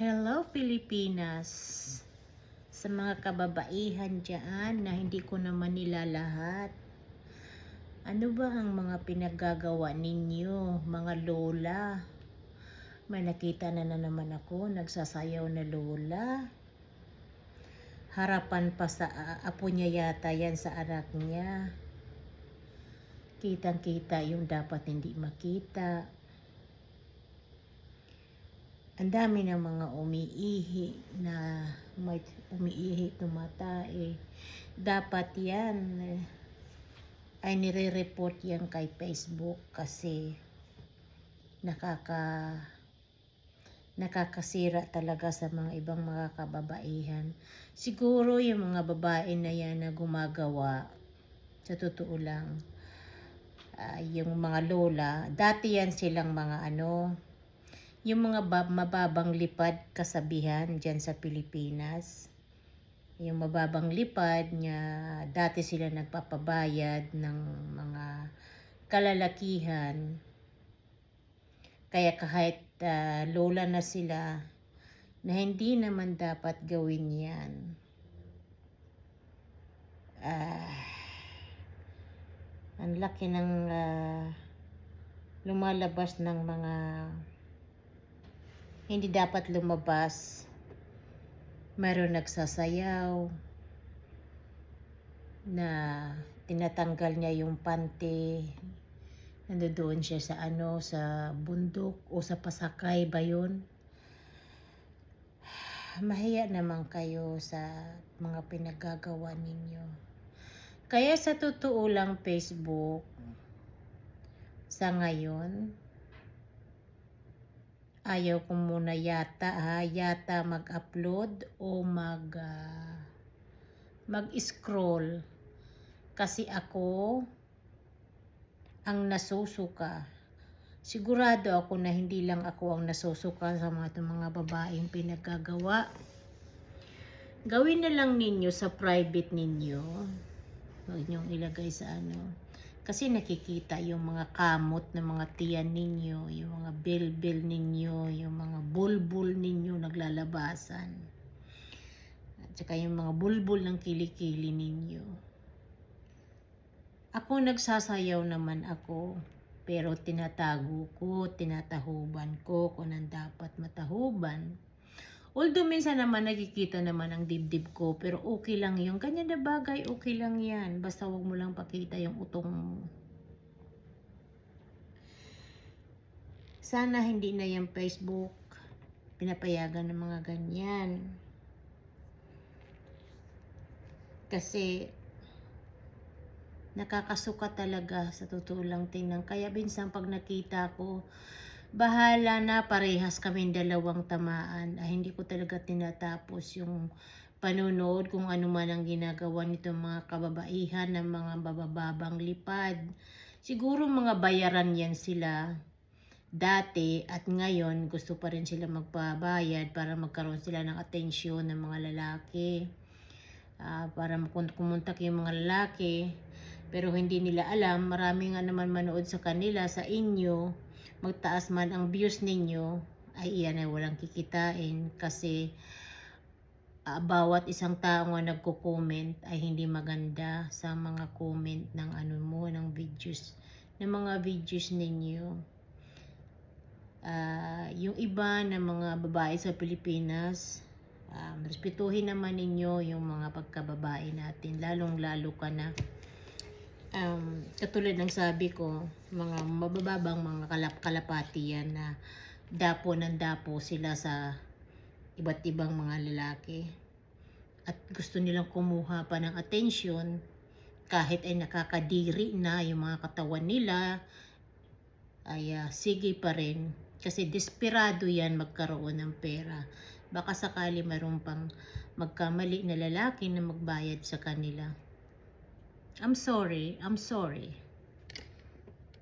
Hello Pilipinas! Sa mga kababaihan dyan na hindi ko naman nilalahat. Ano ba ang mga pinaggagawa ninyo, mga lola? May nakita na naman ako, nagsasayaw na lola. Harapan pa sa apo niya yata yan sa anak niya. Kitang-kita yung dapat hindi makita. Ang dami ng mga umiihi na may umiihi tumatay. Dapat yan ay nire-report yan kay Facebook kasi nakakasira talaga sa mga ibang mga kababaihan. Siguro yung mga babae na yan na gumagawa, sa totoo lang, yung mga lola, dati yan silang mga yung mga mababang lipad kasabihan dyan sa Pilipinas. Yung mababang lipad niya, dati sila nagpapabayad ng mga kalalakihan. Kaya kahit lola na sila, na hindi naman dapat gawin yan. Ang laki ng lumalabas ng mga hindi dapat lumabas. Mayroon nagsasayaw na tinatanggal niya yung panty. Nandoon siya sa sa bundok o sa pasakay ba yun? Mahiya naman kayo sa mga pinaggagawa ninyo. Kaya sa totoo lang Facebook, sa ngayon, ayaw ko muna yata mag-upload o mag-scroll kasi ako ang nasusuka. Sigurado ako na hindi lang ako ang nasusuka sa mga babaeng pinaggagawa. Gawin na lang ninyo sa private ninyo. Huwag niyong ilagay sa kasi nakikita yung mga kamot ng mga tiyan ninyo, yung mga belbel ninyo, yung mga bulbul ninyo naglalabasan. At saka yung mga bulbul ng kilikili ninyo. Ako nagsasayaw naman ako, pero tinatago ko, tinatahuban ko kung anong dapat matahuban. Although minsan naman nakikita naman ang dibdib ko, pero okay lang yung ganyan na bagay, okay lang yan. Basta wag mo lang pakita yung utong mo. Sana hindi na yung Facebook pinapayagan ng mga ganyan. Kasi nakakasuka talaga sa totoo lang tingnan. Kaya minsan pag nakita ko, bahala na, parehas kaming dalawang tamaan. Hindi ko talaga tinatapos yung panunood kung ano man ang ginagawa nitong mga kababaihan ng mga bababang lipad. Siguro mga bayaran yan sila dati at ngayon gusto pa rin sila magpabayad para magkaroon sila ng atensyon ng mga lalaki. Para kumuntak yung mga lalaki. Pero hindi nila alam, marami nga naman manood sa kanila, sa inyo. Magtaas man ang views ninyo, ay iyan ay walang kikitain kasi bawat isang tao nga nagko-comment ay hindi maganda sa mga comment ng ng videos, ng mga videos ninyo. Yung iba na mga babae sa Pilipinas, respetuhin naman ninyo yung mga pagkababae natin, lalong-lalo ka na katulad ng sabi ko, mga mabababang mga kalapati yan na dapo ng dapo sila sa iba't ibang mga lalaki at gusto nilang kumuha pa ng atensyon kahit ay nakakadiri na yung mga katawan nila, ay sige pa rin kasi desperado yan magkaroon ng pera. Baka sakali mayroon pang magkamali na lalaki na magbayad sa kanila. I'm sorry.